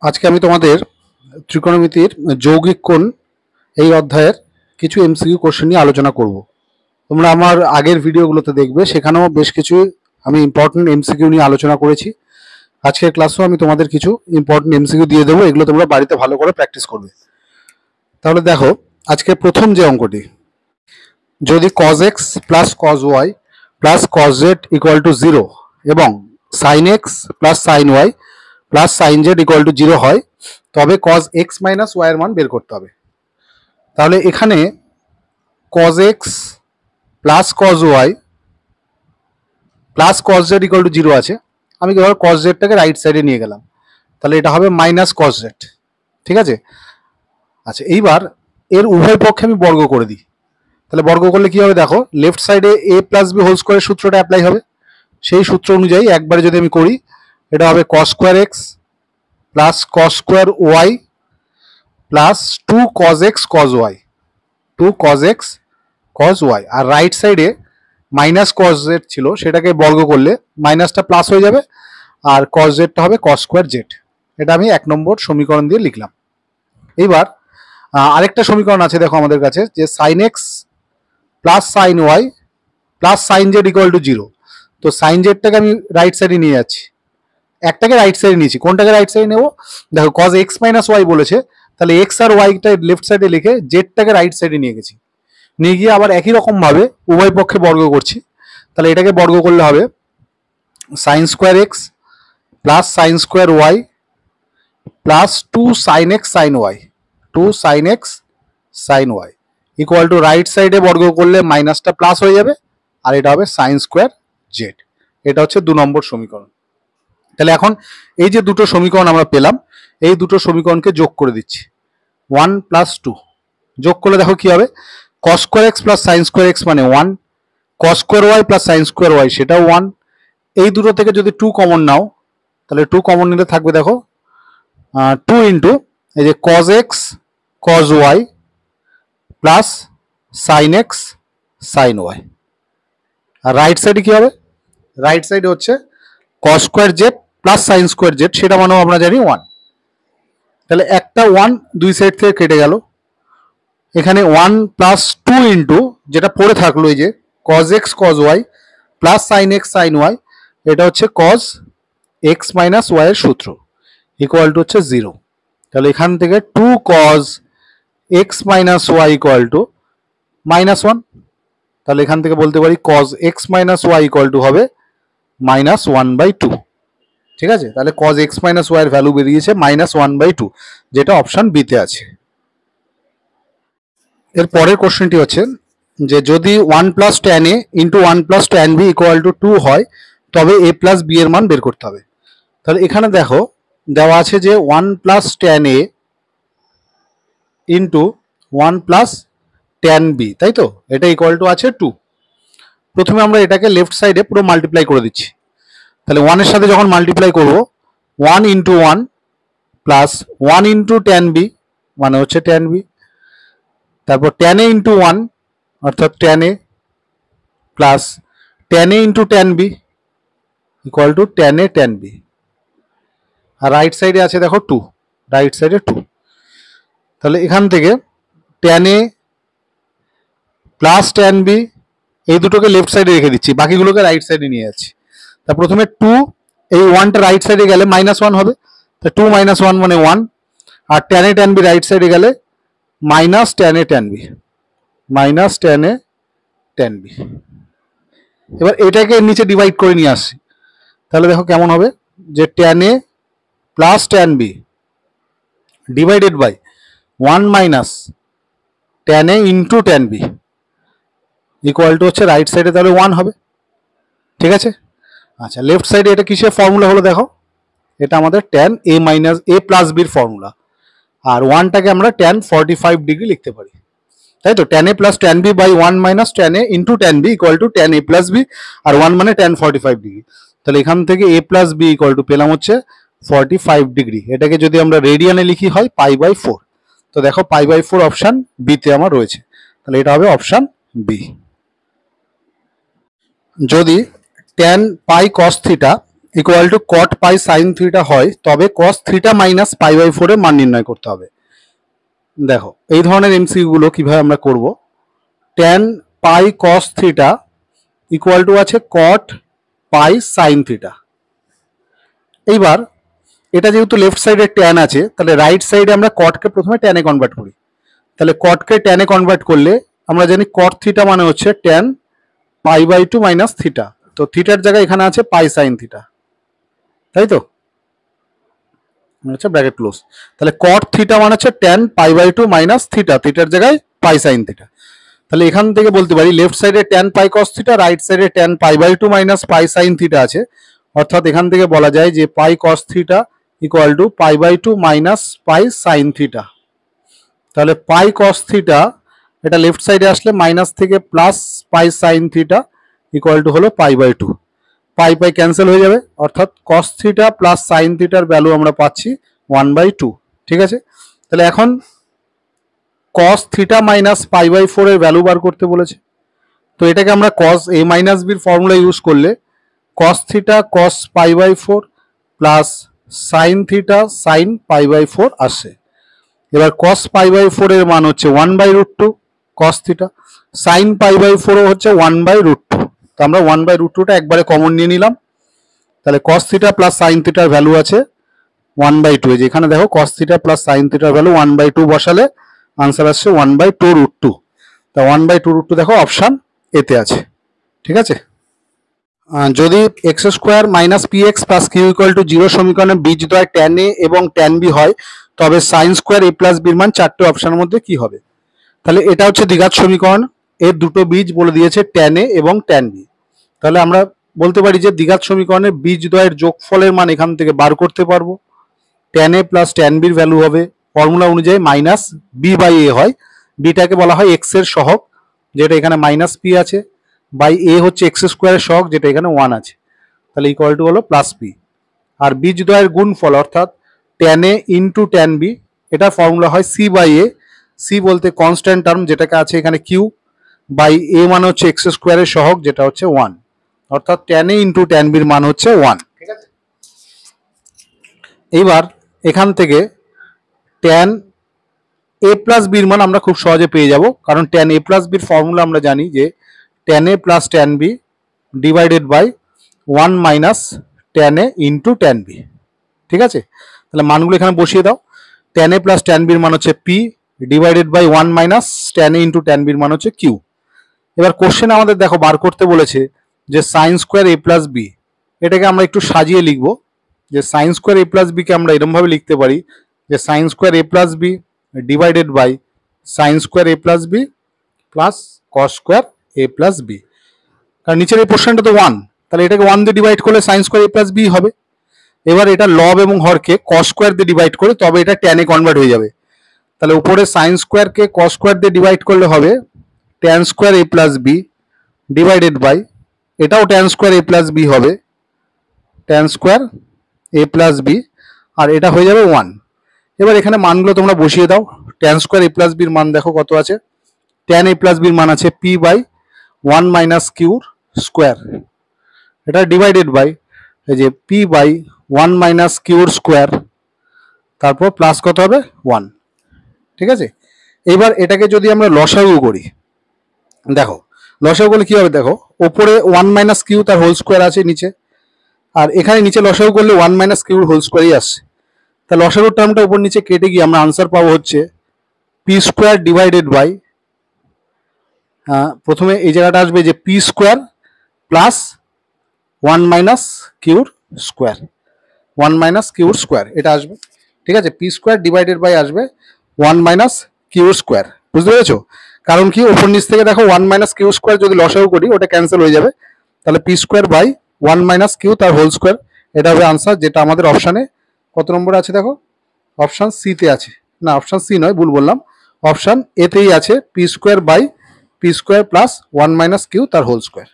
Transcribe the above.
আজকে আমি তোমাদের ত্রিকোণমিতির যৌগিক কোণ এই অধ্যায়ের কিছু এমসিকিউ কোশ্চেন নিয়ে আলোচনা করব। তোমরা আমার আগের ভিডিওগুলোতে দেখবে, সেখানেও বেশ কিছু আমি ইম্পর্টেন্ট এমসিকিউ নিয়ে আলোচনা করেছি। আজকের ক্লাসেও আমি তোমাদের কিছু ইম্পর্টেন্ট এমসিকিউ দিয়ে দেবো, এগুলো তোমরা বাড়িতে ভালো করে প্র্যাকটিস করবে। তাহলে দেখো, আজকে প্রথম যে অঙ্কটি, যদি cos x plus cos y plus cos z equal to 0 এবং sin x plus sin y plus sin z equal to 0 হয়, তবে cos x মাইনাস y এর মান বের করতে হবে। তাহলে এখানে cos x plus cos y plus cos z equal to 0 আছে। আমি কি ধরো cos z টাকে রাইট সাইডে নিয়ে গেলাম, তাহলে এটা হবে মাইনাস cos z। ঠিক আছে। আচ্ছা, এইবার এর উভয় পক্ষে আমি বর্গ করে দিই। তাহলে বর্গ করলে কি হবে দেখো, লেফট সাইডে a প্লাস বি হোল স্কোয়ারের সূত্রটা অ্যাপ্লাই হবে। সেই সূত্র অনুযায়ী একবারে যদি আমি করি, এটা হবে cos square x plus cos square y plus 2 cos x cos y, 2 cos x cos y। আর রাইট সাইডে মাইনাস cos z ছিল, সেটাকে বর্গ করলে মাইনাসটা প্লাস হয়ে যাবে, আর cos z টা হবে cos স্কোয়ার z। এটা আমি 1 নম্বর সমীকরণ দিয়ে লিখলাম। এইবার আরেকটা সমীকরণ আছে দেখো আমাদের কাছে, যে sin x plus sin y plus sin z equal to 0। তো sin z টাকে আমি রাইট সাইডে নিয়ে যাচ্ছি, একটাকে রাইট সাইডে নিয়েছি, কোনটাকে রাইট সাইডে নেবো দেখো, cos x মাইনাস y বলেছে, তাহলে x আর y টা লেফট সাইডে লিখে z টাকে রাইট সাইডে নিয়ে গেছি। নিয়ে গিয়ে আবার একই রকম ভাবে উভয় পক্ষে বর্গ করছি। তাহলে এটাকে বর্গ করলে হবে sin square x plus sin square y plus 2 sin x sin y, 2 sin x sin y equal to right সাইডে বর্গ করলে মাইনাসটা প্লাস হয়ে যাবে, আর এটা হবে sin স্কোয়ার z। এটা হচ্ছে 2 নম্বর সমীকরণ। তাহলে এখন এই যে দুটো সমীকরণ আমরা পেলাম, এই দুটো সমীকরণকে যোগ করে দিচ্ছি। 1 প্লাস 2 যোগ করলে দেখো কি হবে, cos square x plus sine square x মানে 1, cos square y plus sine square y সেটাও 1। এই দুটো থেকে যদি 2 কমন নাও, তাহলে 2 কমন নিলে থাকবে দেখো 2 ইন্টু এই যে cos X cos Y plus sine x sine Y. আর রাইট সাইডে কি হবে, রাইট সাইডে হচ্ছে cos square Z plus sine square Z, সেটা মানেও আমরা জানি 1। তাহলে একটা 1 দুই সাইড থেকে কেটে গেল। এখানে 1 প্লাস 2 ইন্টু যেটা পড়ে থাকলো, এই যে cos x cos y plus sine x sine y, এটা হচ্ছে cos x মাইনাস ওয়াই এর সূত্র, ইকুয়াল টু হচ্ছে 0। তাহলে এখান থেকে 2 cos x minus y equal to minus 1। তাহলে এখান থেকে বলতে পারি cos x minus y equal to হবে মাইনাস 1/2। ঠিক আছে। তাহলে cos x মাইনাস ওয়াই এর ভ্যালু বেরিয়েছে মাইনাস 1/2, যেটা অপশন বিতে আছে। এর পরের কোশ্চেনটি হচ্ছে যে যদি 1 plus tan A into 1 plus tan B equal to 2 হয়, তবে এ প্লাস বি এর মান বের করতে হবে। তাহলে এখানে দেখো দেওয়া আছে যে 1 plus tan A into 1 plus tan B, তাই তো, এটা ইকুয়াল টু আছে 2। প্রথমে আমরা এটাকে লেফট সাইডে পুরো মাল্টিপ্লাই করে দিচ্ছি। তাহলে 1 এর সাথে যখন মাল্টিপ্লাই করবো, 1 into 1 plus 1 into tan B মানে হচ্ছে ট্যান বি, তারপর ট্যান এ ইন্টু 1 অর্থাৎ tan A plus tan A into tan B equal to tan A tan B. আর রাইট সাইডে আছে দেখো 2, রাইট সাইডে 2। তাহলে এখান থেকে tan A plus tan B এই দুটোকে লেফট সাইডে রেখে দিচ্ছি, বাকিগুলোকে রাইট সাইডে নিয়ে যাচ্ছি। তা প্রথমে 2, এই 1টা রাইট সাইডে গেলে মাইনাস 1 হবে, তা 2 মাইনাস 1 মানে 1। আর tan A tan B right সাইডে গেলে minus tan A tan B, minus tan A tan B. এবার এটাকে নিচে ডিভাইড করে নিয়ে আসছি। তাহলে দেখো কেমন হবে, যে tan A plus tan B divided by 1 minus tan A into tan B equal to হচ্ছে রাইট সাইডে তাহলে 1 হবে। ঠিক আছে। আচ্ছা, লেফট সাইডে এটা কিসের ফর্মুলা হলো দেখো, এটা আমাদের tan A minus A plus বির ফর্মুলা। আর 1টাকে আমরা ট্যান 45 ডিগ্রি লিখতে পারি, তাই তো। Tan A plus tan B by 1 minus tan A into tan B equal to tan A plus B, আর 1 মানে ট্যান 45 ডিগ্রি। তাহলে এখান থেকে A plus B equal to পেলাম হচ্ছে 45 ডিগ্রি। এটাকে যদি আমরা রেডিয়ানে লিখি হয় π/4। তো দেখো π/4 অপশন বিতে আমার রয়েছে, তাহলে এটা হবে অপশন বি। যদি tan pi cos theta equal to cot pi sine theta হয়, তবে cos theta minus pi by 4 এর মান নির্ণয় করতে হবে। দেখো এই ধরনের এমসিকিউ গুলো কিভাবে আমরা করব। Tan pi cos theta equal two আছে কট পাই সাইন থিটা। এইবার এটা যেহেতু লেফট সাইডে ট্যান আছে, তাহলে রাইট সাইডে আমরা কটকে প্রথমে ট্যানে কনভার্ট করি। তাহলে কটকে ট্যানে কনভার্ট করলে আমরা জানি কট থিটা মানে হচ্ছে tan pi by 2 minus theta. তো থিটার জায়গায় এখানে আছে পাই সাইন থিটা, তাই তো, আচ্ছা ব্র্যাকেট ক্লোজ। তাহলে কট থিটা মানে হচ্ছে tan pi by 2 minus theta, থিটার জায়গায় পাই সাইন থিটা। তাহলে এখান থেকে বলতে পারি লেফট সাইডে tan pi cos theta, right সাইডে tan pi by 2 minus pi sine theta আছে। অর্থাৎ এখান থেকে বলা যায় যে pi cos theta equal to pi by 2 minus pi sine theta. তাহলে পাই কস থিটা এটা লেফট সাইডে আসলে মাইনাস থেকে plus pi sine theta equal to হলো পাই বাই 2। পাই পাই ক্যান্সেল হয়ে যাবে, অর্থাৎ কস থিটা প্লাস সাইন থিটার ভ্যালু আমরা পাচ্ছি 1/2। ঠিক আছে, তাহলে এখন cos theta minus pi by 4 এর ভ্যালু বার করতে বলেছে। তো এটাকে আমরা কস এ মাইনাস বির ফর্মুলা ইউজ করলে cos theta cos pi by 4 plus sine theta sine pi by 4 আসে। এবার কস পাই বাই 4 এর মান হচ্ছে 1/√2 cos theta, sine pi by 4 হচ্ছে 1/√2। তো আমরা 1/√2টা একবারে কমন নিয়ে নিলাম। তাহলে কস থিটা প্লাস সাইন থিটার ভ্যালু আছে 1/2। যেখানে দেখো কস থিটা প্লাস সাইন থিটার ভ্যালু 1/2 বসালে আনসার আসছে 1/2√2। তা 1/2√2 দেখো অপশন এতে আছে। ঠিক আছে, যদি X square minus P X plus Q equal to 0 সমীকরণে বীজদ্বয় ট্যান এ এবং ট্যান বি হয়, তবে সাইন স্কোয়ার এ প্লাস বির মান চারটে অপশনের মধ্যে কি হবে? তাহলে এটা হচ্ছে দ্বিঘাত সমীকরণ, এর দুটো বীজ বলে দিয়েছে ট্যান এ এবং ট্যান বি। তাহলে আমরা বলতে পারি যে দ্বিঘাত সমীকরণে বীজদ্বয়ের যোগফলের মান এখান থেকে বার করতে পারবো। ট্যান এ প্লাস ট্যান বির ভ্যালু হবে ফর্মুলা অনুযায়ী মাইনাস বি বাই এ হয়। বিটাকে বলা হয় এক্স এর সহগ, যেটা এখানে মাইনাস পি আছে, বাই এ হচ্ছে এক্স স্কোয়ারের সহগ, যেটা এখানে 1 আছে। তাহলে ইকুয়াল টু হলো প্লাস পি। আর বীজদ্বয়ের গুণফল অর্থাৎ tan A into tan B, এটার ফর্মুলা হয় সি বাই এ। সি বলতে কনস্ট্যান্ট টার্ম, যেটাকে আছে এখানে কিউ, বাই এ মানে হচ্ছে এক্স স্কোয়ারের সহগ, যেটা হচ্ছে 1। অর্থাৎ ট্যান এ ইন্টু ট্যান বির মান হচ্ছে 1। ঠিক আছে, এইবার এখান থেকে ট্যান এ প্লাস বির মান আমরা খুব সহজে পেয়ে যাব, কারণ ট্যান এ প্লাস বির ফর্মুলা আমরা জানি যে tan A plus tan B divided by 1 minus tan A into tan B. ঠিক আছে, তাহলে মানগুলো এখানে বসিয়ে দাও। ট্যান এ প্লাস ট্যান বির মান হচ্ছে P divided by 1 minus tan A into tan বির মান হচ্ছে কিউ। এবার কোশ্চেন আমাদের দেখো বার করতে বলেছে যে sine square A plus B, এটাকে আমরা একটু সাজিয়ে লিখবো যে সাইন স্কোয়ার এ প্লাস বিকে আমরা এরকমভাবে লিখতে পারি যে sine square A plus B divided by sine square A plus B plus cos square A plus B. কারণ নিচের এই পোর্শনটা তো 1, তাহলে এটাকে 1 দিয়ে ডিভাইড করলে sign square A plus B হবে। এবার এটা লব এবং হরকে কস স্কোয়ার দিয়ে ডিভাইড করে তবে এটা ট্যানে কনভার্ট হয়ে যাবে। তাহলে উপরে সাইন স্কোয়ারকে কস স্কোয়ার দিয়ে ডিভাইড করলে হবে tan square A plus B divided by, এটাও tan square A plus B হবে, tan square A plus B, আর এটা হয়ে যাবে 1। এবার এখানে মানগুলো তোমরা বসিয়ে দাও। ট্যান স্কোয়ার এ প্লাস বির মান দেখো কত আছে, ট্যান এ প্লাস বির মান আছে পি বাই 1 মাইনাস কিউর স্কোয়ার, এটা ডিভাইডেড বাই এই যে পি বাই 1 মাইনাস কিউর স্কোয়ার, তারপর প্লাস কত হবে 1। ঠিক আছে, এইবার এটাকে যদি আমরা লসাগু করি, দেখো লসাগু করলে কি হবে, দেখো ওপরে 1 মাইনাস কিউ তার হোল স্কোয়ার আছে নিচে, আর এখানে নিচে লসাগু করলে 1 মাইনাস কিউর হোল স্কোয়ারই আসছে। তা লসাগুর টার্মটা উপর নিচে কেটে গিয়ে আমরা আনসার পাবো হচ্ছে পি স্কোয়ার ডিভাইডেড বাই, প্রথমে এই জায়গাটা আসবে যে পি স্কোয়ার প্লাস 1 মাইনাস কিউর স্কোয়ার, 1 মাইনাস কিউর স্কোয়ার এটা আসবে। ঠিক আছে, পি স্কোয়ার ডিভাইডেড বাই আসবে 1 মাইনাস কিউর স্কোয়ার। বুঝতে পেরেছো? কারণ কি ওপর নিচ থেকে দেখো 1 মাইনাস কিউ স্কোয়ার যদি লসাগু করি ওটা ক্যান্সেল হয়ে যাবে, তাহলে P square by 1 minus Q তার হোল স্কোয়ার, এটা হবে আনসার, যেটা আমাদের অপশানে কত নম্বরে আছে দেখো, অপশান সিতে আছে, না অপশান সি নয়, ভুল বললাম, অপশান এতেই আছে P square by P square plus 1 minus Q তার হোল স্কোয়ার।